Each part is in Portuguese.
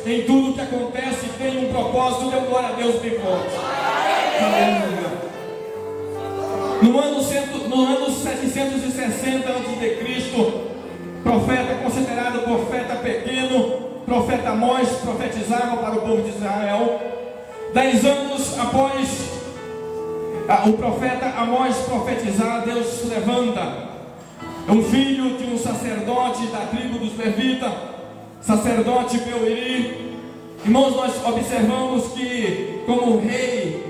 em tudo que acontece tem um propósito. Dê glória a Deus bem forte. Aleluia. No ano 760 a.C., profeta considerado profeta pequeno, profeta Amós profetizava para o povo de Israel. 10 anos após o profeta Amós profetizar, Deus levanta um filho de um sacerdote da tribo dos levitas, sacerdote Beuiri. Irmãos, nós observamos que como rei,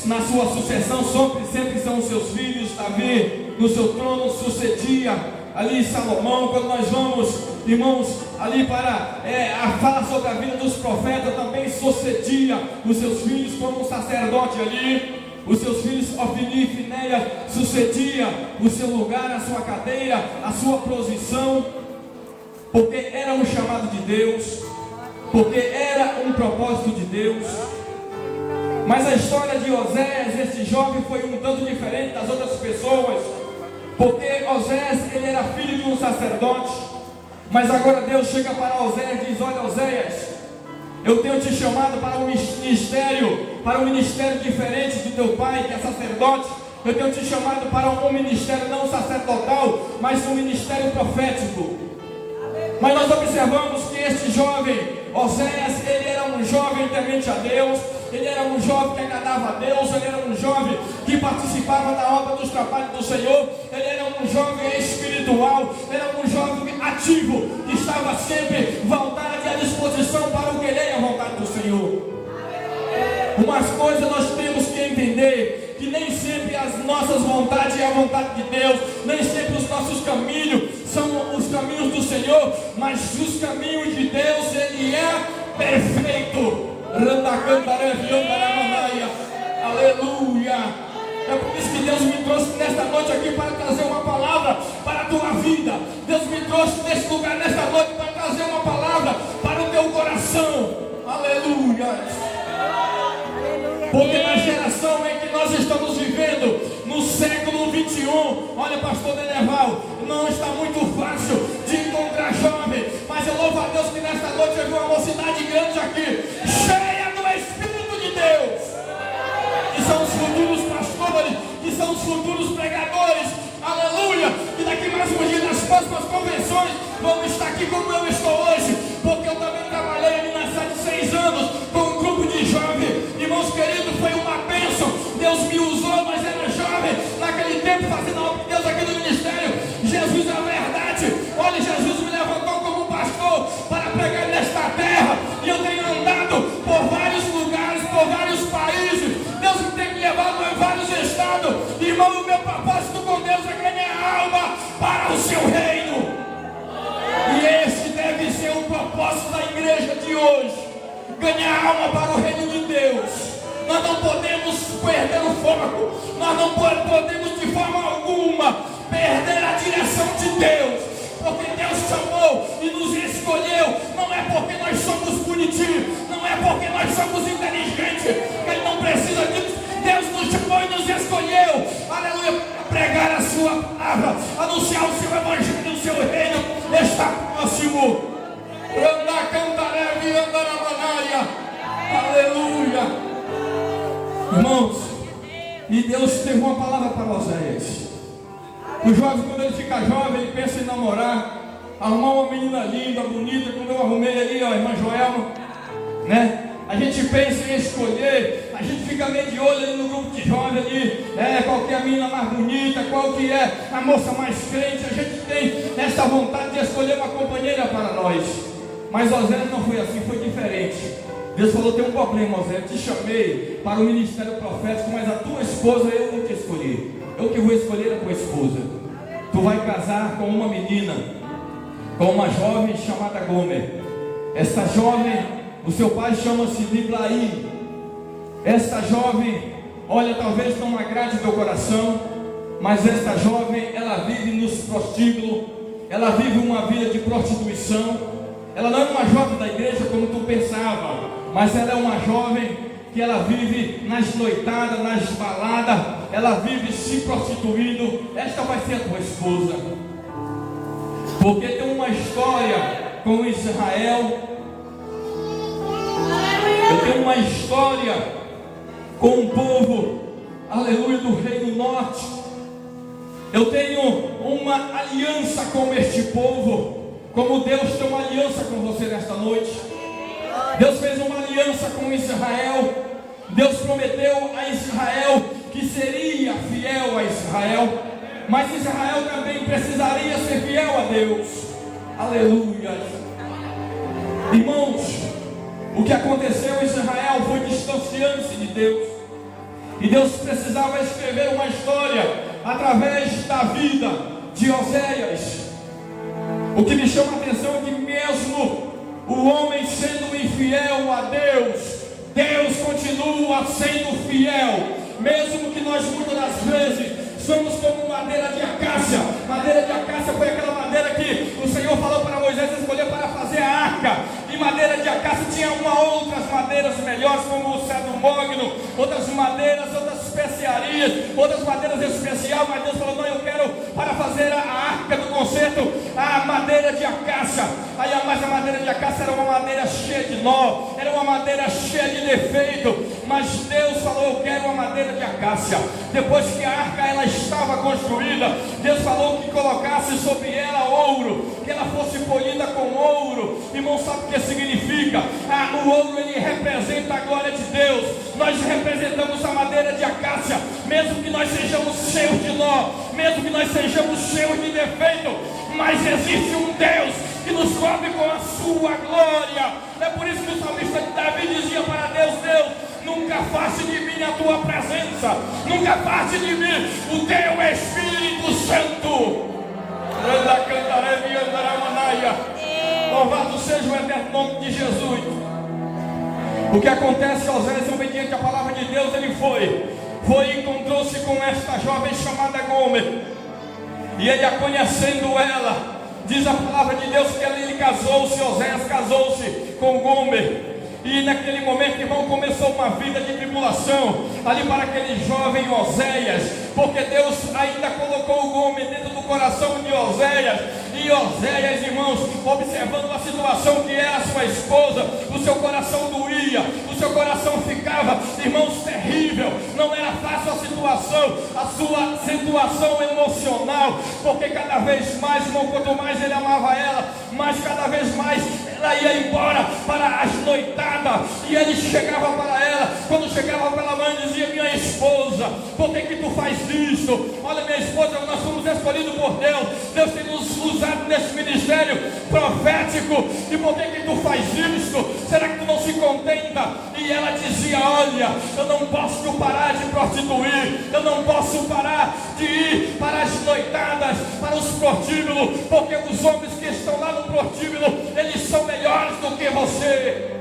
na sua sucessão sempre são os seus filhos. Davi no seu trono sucedia ali Salomão. Quando nós vamos, irmãos, ali para falar sobre a vida dos profetas, também sucedia os seus filhos como um sacerdote ali. Os seus filhos Ofni e Finéias sucedia o seu lugar, a sua cadeira, a sua posição, porque era um chamado de Deus, porque era um propósito de Deus. Mas a história de Oséias, esse jovem, foi um tanto diferente das outras pessoas, porque Oséias, ele era filho de um sacerdote. Mas agora Deus chega para Oséias e diz: olha, Oséias, eu tenho te chamado para um ministério diferente do teu pai, que é sacerdote. Eu tenho te chamado para um ministério não sacerdotal, mas um ministério profético. Mas nós observamos que este jovem, Oséias, ele era um jovem temente a Deus. Ele era um jovem que agradava a Deus. Ele era um jovem que participava da obra dos trabalhos do Senhor. Ele era um jovem espiritual. Ele era um jovem ativo, que estava sempre voltado e à disposição para o querer e a vontade do Senhor. Umas coisas nós temos que entender, que nem sempre as nossas vontades é a vontade de Deus, nem sempre os nossos caminhos são os caminhos do Senhor, mas os caminhos de Deus, Ele é perfeito. Aleluia. É por isso que Deus me trouxe nesta noite aqui para trazer uma palavra para a tua vida. Deus me trouxe neste lugar nesta noite para trazer uma palavra para o teu coração. Aleluia. Porque na geração em que nós estamos vivendo, no século 21, olha, pastor Deneval, não está muito fácil de encontrar jovem, mas eu louvo a Deus que nesta noite eu vi uma mocidade grande aqui, cheia do Espírito de Deus, que são os futuros pastores, que são os futuros pregadores, aleluia, e daqui mais um dia nas próximas convenções vão estar aqui como eu estou hoje, porque eu também trabalhei ali nas 6 anos com um grupo de jovens. Irmãos queridos, foi uma bênção. Deus me usou, mas era jovem naquele tempo, fazendo a obra de Deus aqui no ministério. Jesus é a verdade. Olha, Jesus me levantou como pastor para pregar nesta terra, e eu tenho andado por vários lugares, por vários países. Deus tem me levado em vários estados. Irmão, o meu propósito com Deus é ganhar alma para o seu reino. E esse deve ser o propósito da igreja de hoje. Ganhar alma para o reino de Deus. Nós não podemos perder o foco. Nós não podemos de forma alguma perder a direção de Deus. Porque Deus chamou e nos escolheu. Não é porque nós somos bonitinhos, não é porque nós somos inteligentes, Ele não precisa disso. Deus nos chamou e nos escolheu, aleluia, para pregar a sua palavra, anunciar o seu evangelho, o seu reino está próximo. Aleluia. Irmãos, e Deus teve uma palavra para Oséias. O jovem, quando ele fica jovem, ele pensa em namorar, arrumar uma menina linda, bonita, como eu arrumei ali, ó, a irmã Joelma, né? A gente pensa em escolher, a gente fica meio de olho ali no grupo de jovens ali, qual que é a menina mais bonita, qual que é a moça mais crente. A gente tem essa vontade de escolher uma companheira para nós. Mas Oséias não foi assim, foi diferente. Deus falou: tem um problema, Oséias, te chamei para o ministério profético, mas a tua esposa eu não te escolhi. Eu que vou escolher a tua esposa. Tu vai casar com uma menina, com uma jovem chamada Gomer. Esta jovem, o seu pai chama-se Diblaim. Esta jovem, olha, talvez não agrade teu coração, mas esta jovem, ela vive nos prostíbulos, ela vive uma vida de prostituição. Ela não é uma jovem da igreja como tu pensava, mas ela é uma jovem que ela vive nas noitadas, nas baladas, ela vive se prostituindo. Esta vai ser a tua esposa, porque tem uma história com Israel, uma história com um povo, aleluia, do Reino Norte. Eu tenho uma aliança com este povo, como Deus tem uma aliança com você nesta noite. Deus fez uma aliança com Israel. Deus prometeu a Israel que seria fiel a Israel, mas Israel também precisaria ser fiel a Deus. Aleluia. Irmãos, o que aconteceu em Israel foi distanciando-se de Deus, e Deus precisava escrever uma história através da vida de Oséias. O que me chama a atenção é que mesmo o homem sendo infiel a Deus, Deus continua sendo fiel, mesmo que nós muitas das vezes somos como madeira de acácia. Madeira de acácia foi aquela madeira que o Senhor falou para Moisés escolher para fazer a arca. E madeira de acácia tinha outras madeiras melhores, como o cedro mogno, outras madeiras, outras especiarias, outras madeiras especiais. Mas Deus falou: não, eu quero para fazer a arca do concerto a madeira de acácia. Aí, mas a madeira de acácia era uma madeira cheia de nó, era uma madeira cheia de defeito. Mas Deus falou: eu quero uma madeira de acácia. Depois que a arca ela estava construída, Deus falou que colocasse sobre ela ouro, que ela fosse polida com ouro. Irmão, sabe o que significa? O ouro ele representa a glória de Deus. Nós representamos a madeira de acácia, mesmo que nós sejamos cheios de nó, mesmo que nós sejamos cheios de defeito, mas existe um Deus que nos cobre com a sua glória. É por isso que o salmista Davi dizia para Deus: Deus, nunca afaste de mim a tua presença, nunca afaste de mim o teu Espírito Santo. Louvado seja o eterno nome de Jesus. O que acontece? Oséias, obediente à palavra de Deus, ele foi e encontrou-se com esta jovem chamada Gomer. E ele, a conhecendo ela, diz a palavra de Deus que ele casou-se, Oséias casou-se com Gomer. E naquele momento, irmão, começou uma vida de tribulação ali para aquele jovem Oséias, porque Deus ainda colocou o Gomer dentro do coração de Oséias. E Oséias, irmãos, observando a situação que era sua esposa, o seu coração doía, o seu coração ficava, irmãos, terrível. Não era fácil a sua situação emocional, porque cada vez mais, irmão, quanto mais ele amava ela, mais cada vez mais ela ia embora para as noitadas. E ele chegava para ela, quando chegava para a mãe, dizia: minha esposa, por que tu faz isso? Olha, minha esposa, nós fomos escolhidos por Deus, Deus tem nos usado nesse ministério profético, e por que tu faz isso? Será que tu não se contenta? E ela dizia: olha, eu não posso parar de prostituir, eu não posso parar de ir para as noitadas, para os prostíbulos, porque os homens que estão lá no prostíbulo, eles são melhores do que você.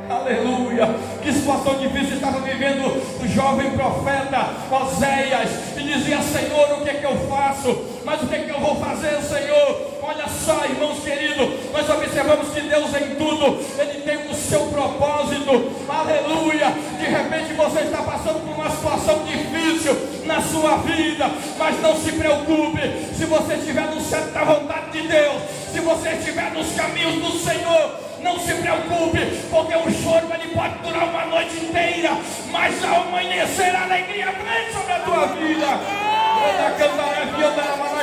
Aleluia. Que situação difícil estava vivendo o jovem profeta Oséias, e dizia: Senhor, o que é que eu faço? Mas o que é que eu vou fazer, Senhor? Olha só, irmãos queridos, nós observamos que Deus em tudo, Ele tem o seu propósito. Aleluia. De repente você está passando por uma situação difícil na sua vida, mas não se preocupe. Se você estiver no centro da vontade de Deus, se você estiver nos caminhos do Senhor, não se preocupe, porque o choro ele pode durar uma noite inteira, mas ao amanhecer a alegria vem sobre a tua vida.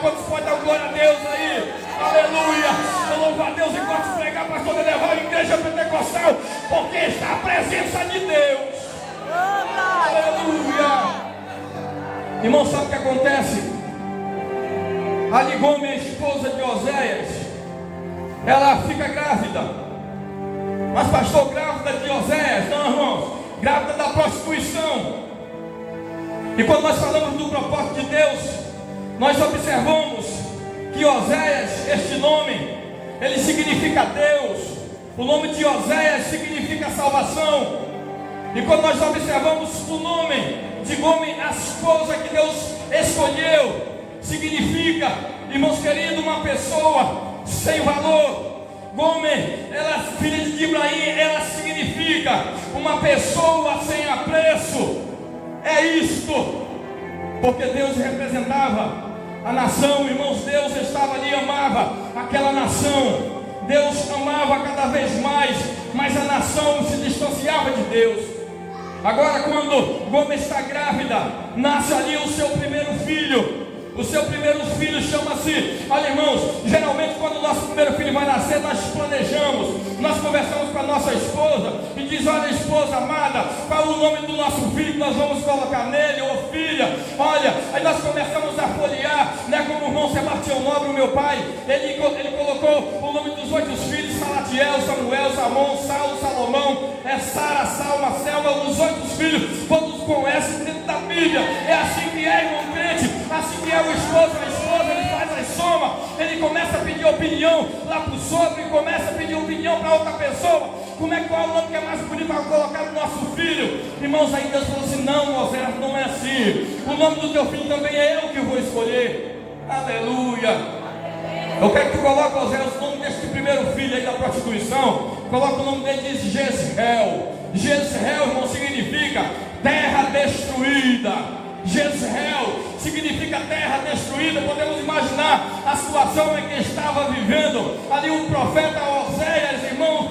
Quantos podem dar glória a Deus aí? Aleluia. Eu louvo a Deus enquanto pregar, pastor, levar a igreja pentecostal, porque está a presença de Deus. Aleluia. Irmão, sabe o que acontece? Ali Gomer, a esposa de Oséias, ela fica grávida. Mas pastor, grávida de Oséias? Não, irmãos, grávida da prostituição. E quando nós falamos do propósito de Deus, nós observamos que Oséias, este nome, ele significa Deus. O nome de Oséias significa salvação. E quando nós observamos o nome de Gomer, a esposa que Deus escolheu, significa, irmãos queridos, uma pessoa sem valor. Gomer, ela filha de Ibrahim, ela significa uma pessoa sem apreço. É isto, porque Deus representava a nação, irmãos. Deus estava ali, amava aquela nação. Deus amava cada vez mais, mas a nação se distanciava de Deus. Agora, quando Gomes está grávida, nasce ali o seu primeiro filho. O seu primeiro filho chama-se, olha irmãos, geralmente quando o nosso primeiro filho vai nascer, nós planejamos, nós conversamos com a nossa esposa e diz: olha, esposa amada, qual é o nome do nosso filho que nós vamos colocar nele, ou filha? Olha, aí nós começamos a folhear, né? Como o irmão Sebastião Nobre, o meu pai, ele colocou o nome dos 8 filhos: Salatiel, Samuel, Samon, Saulo, Salomão, Sara, Salma, Selma, os 8 filhos, todos com S dentro da Bíblia. É assim que é, irmão crente, assim que é o esposo, a esposa, ele faz a soma, ele começa a pedir opinião lá para o sogro, e começa a pedir opinião para outra pessoa. Como é, qual é o nome que é mais bonito para colocar no nosso filho? Irmãos, aí Deus falou assim: não, Moisés, não é assim. O nome do teu filho também é eu que vou escolher. Aleluia. Eu quero que tu coloque, Moisés, o nome desse primeiro filho aí da prostituição. Coloca o nome dele, diz Jezreel. Jezreel, irmão, significa terra destruída. Jezreel significa terra destruída. Podemos imaginar a situação em que estava vivendo ali o profeta Oséias, irmão,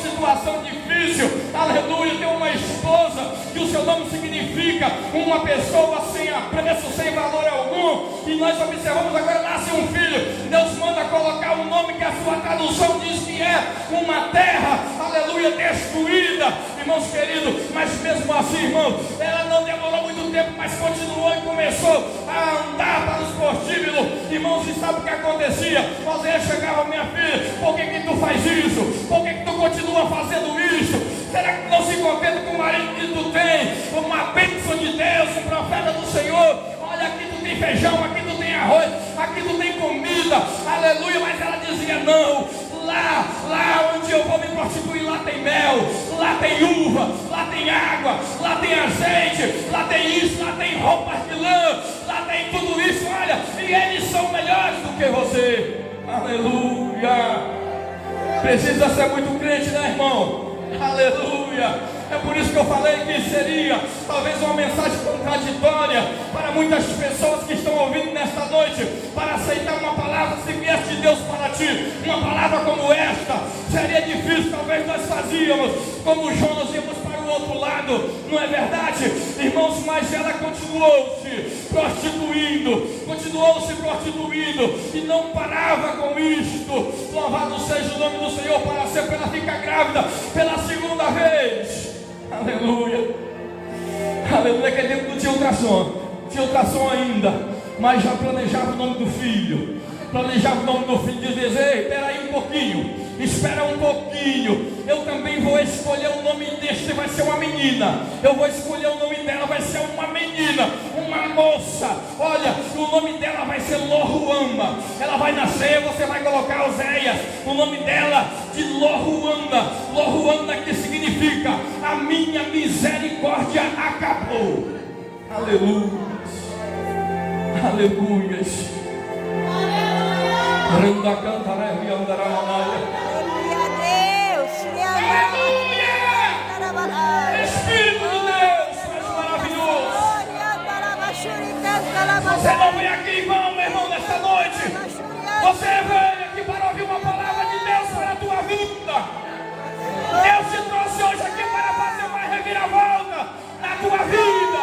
situação difícil. Aleluia. Tem uma esposa que o seu nome significa uma pessoa sem apreço, sem valor algum, e nós observamos agora, nasce um filho. Deus manda colocar um nome que a sua tradução diz que é uma terra, aleluia, destruída. Irmãos queridos, mas mesmo assim, irmãos, ela não demorou muito tempo, mas continuou e começou a andar para os prostíbulos. Irmãos, e sabe o que acontecia? Oséias chegava: minha filha, por que tu faz isso? Por que tu continua fazendo isso? Será que tu não se contenta com o marido que tu tem? Uma bênção de Deus, um profeta do Senhor. Olha, aqui tu tem feijão, aqui tu tem arroz, aqui tu tem comida, aleluia. Mas ela dizia: não, lá onde eu vou me prostituir, lá tem mel, lá tem uva, lá tem água, lá tem azeite, lá tem isso, lá tem roupas de lã, lá tem tudo isso. Olha, e eles são melhores do que você. Aleluia. Precisa ser muito crente, né, irmão? Aleluia. É por isso que eu falei que seria talvez uma mensagem contraditória para muitas pessoas que estão ouvindo nesta noite, para aceitar uma palavra se viesse de Deus para ti. Uma palavra como esta seria difícil. Talvez nós fazíamos como Jonas, íamos para o outro lado, não é verdade, irmãos? Mas ela continuou se prostituindo e não parava com isto. Louvado seja o nome do Senhor, para sempre ela fica grávida pela segunda vez. Aleluia. Aleluia. Naquele tempo não tinha ultrassom ainda, mas já planejava o nome do filho. Dizia: ei, espera aí um pouquinho, espera um pouquinho, eu também vou escolher o nome deste, vai ser uma menina. Eu vou escolher o nome dela, vai ser uma menina, uma moça. Olha, o nome dela vai ser Lohuama. Ela vai nascer, você vai colocar Oséias, o nome dela de Lohuama. Lohuama, que significa: a minha misericórdia acabou. Aleluia. Aleluia. Aleluia, Deus. Aleluia. Espírito de Deus, mais maravilhoso. Você não veio aqui em vão, meu irmão, nesta noite. Você veio aqui para ouvir uma palavra de Deus para a tua vida. Deus te trouxe hoje aqui para fazer uma reviravolta na tua vida.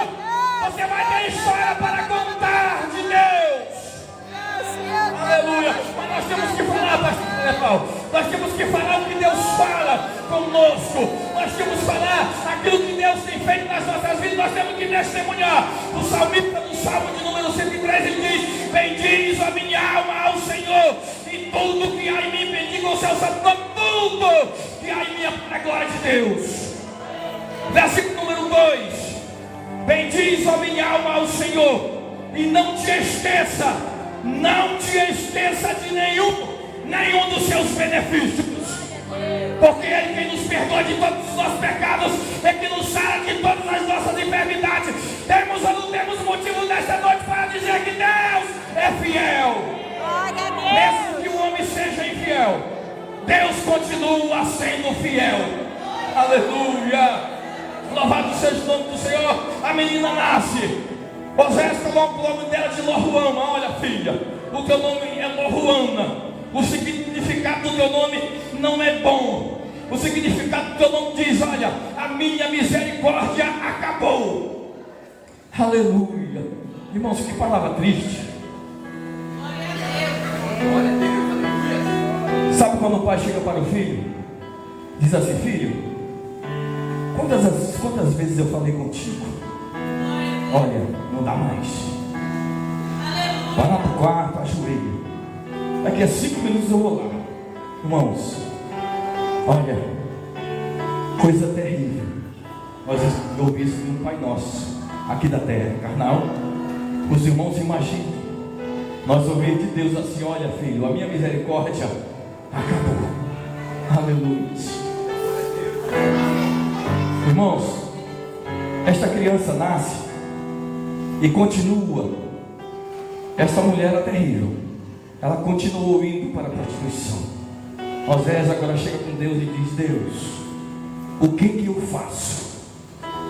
Você vai ter história para contar de Deus. Aleluia. Mas nós temos que falar, pastor Paulo. Nós temos que falar o que Deus fala conosco. Nós temos que falar aquilo que Deus tem feito nas nossas vidas. Nós temos que testemunhar. O salmista, no Salmo de número 103, ele diz: bendiz a minha alma ao Senhor, e tudo que há em mim, bendiga o seu santo nome. Tudo que há em mim é para a glória de Deus. Versículo número 2: bendiz a minha alma ao Senhor, e não te esqueça de nenhum dos seus benefícios, porque Ele quem nos perdoa de todos os nossos pecados, é que nos sara de todas as nossas enfermidades. Temos ou não temos motivo nesta noite para dizer que Deus é fiel? Mesmo que o homem seja infiel, Deus continua sendo fiel. Aleluia. Louvado seja o nome do Senhor. A menina nasce. Oséias coloca o nome dela de Lohuama. Olha, filha, o teu nome é Lohuama. O significado significado do teu nome não é bom. O significado do teu nome diz: olha, a minha misericórdia acabou. Aleluia. Irmãos, que palavra triste. Sabe quando o pai chega para o filho, diz assim: filho, quantas vezes eu falei contigo? Olha, não dá mais. Vai lá para o quarto, ajoelha. Daqui a 5 minutos eu vou lá. Irmãos, olha, coisa terrível. Nós ouvimos isso no Pai Nosso, aqui da terra, carnal. Os irmãos imaginam nós ouvimos de Deus assim: olha, filho, a minha misericórdia acabou. Aleluia. Irmãos, esta criança nasce e continua. Esta mulher era terrível. Ela continuou indo para a prostituição. Osés agora chega com Deus e diz: Deus, o que eu faço?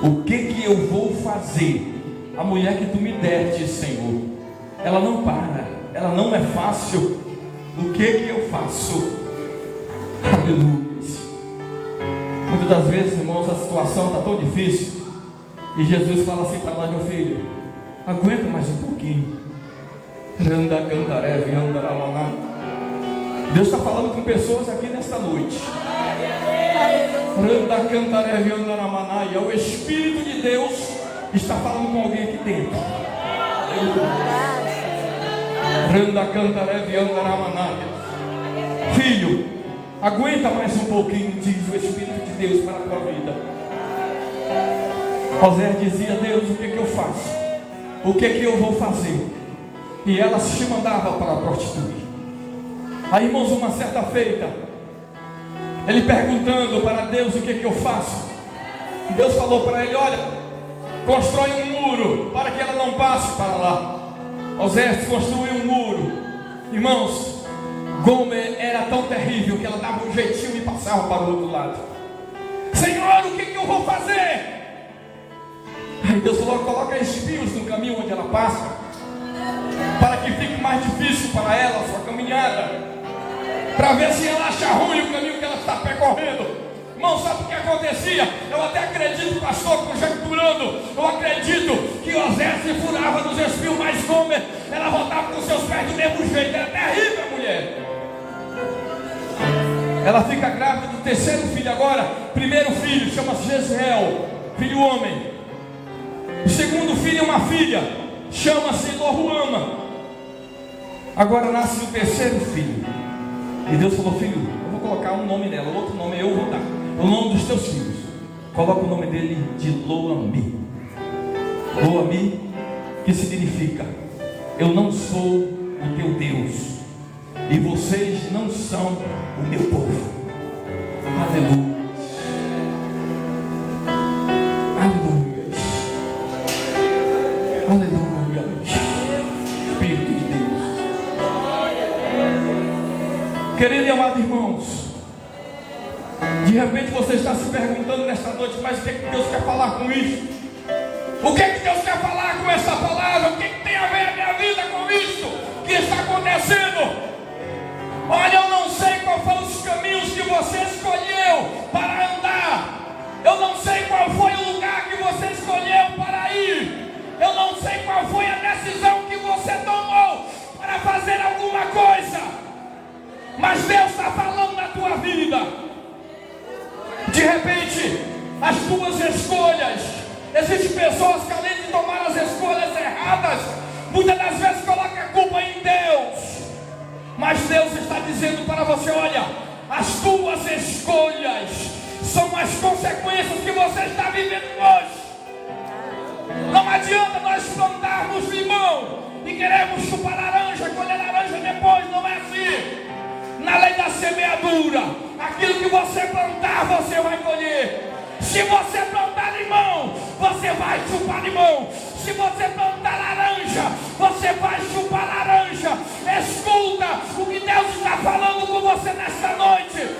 O que eu vou fazer? A mulher que tu me deste, Senhor, ela não para, ela não é fácil. O que eu faço? Aleluia. Muitas das vezes, irmãos, a situação está tão difícil e Jesus fala assim para nós: meu filho, aguenta mais um pouquinho. Deus está falando com pessoas aqui nesta noite. E o Espírito de Deus está falando com alguém aqui dentro. Filho, aguenta mais um pouquinho, diz o Espírito de Deus para a tua vida. Osés dizia: Deus, o que eu faço? O que eu vou fazer? E ela se mandava para prostituir. Aí, irmãos, uma certa feita, ele perguntando para Deus: o que eu faço? Deus falou para ele: olha, constrói um muro para que ela não passe para lá. Osés construiu um muro. Irmãos, Gomer era tão terrível que ela dava um jeitinho e passava para o outro lado. Senhor, o que eu vou fazer? Aí Deus falou: coloca espinhos no caminho onde ela passa, para que fique mais difícil para ela a sua caminhada, para ver se ela acha ruim o caminho que ela está percorrendo. Irmão, sabe o que acontecia? Eu até acredito, pastor, conjecturando, eu acredito que Osés se furava nos espinhos, mas Gomer, ela voltava com seus pés do mesmo jeito. Era terrível a mulher. Ela fica grávida do terceiro filho agora. Primeiro filho chama-se Jezreel, filho homem. O segundo filho é uma filha, chama-se Loruama. Agora nasce o terceiro filho. E Deus falou: filho, eu vou colocar um nome nela, outro nome eu vou dar. O nome dos teus filhos, coloca o nome dele de Lo-Ammi. Lo-Ammi, que significa: eu não sou o teu Deus, e vocês não são o meu povo. Aleluia. Aleluia. Aleluia. Espírito de Deus. Querido e amado irmãos, de repente você está se perguntando nesta noite: mas o que Deus quer falar com isso? O que Deus quer falar com essa palavra? O que tem a ver a minha vida com isso que está acontecendo? Olha, eu não sei qual foram os caminhos que você escolheu para andar. Eu não sei qual foi o lugar que você escolheu para ir. Eu não sei qual foi a decisão que você tomou para fazer alguma coisa. Mas Deus está falando na tua vida. De repente, as tuas escolhas, existem pessoas que, além de tomar as escolhas erradas, muitas das vezes colocam a culpa em Deus. Mas Deus está dizendo para você: olha, as tuas escolhas são as consequências que você está vivendo hoje. Não adianta nós plantarmos limão e queremos chupar laranja, colher laranja depois. Não é assim. Na lei da semeadura, aquilo que você plantar, você vai colher. Se você plantar limão, você vai chupar limão. Se você plantar laranja, você vai chupar laranja. Escuta o que Deus está falando com você nesta noite.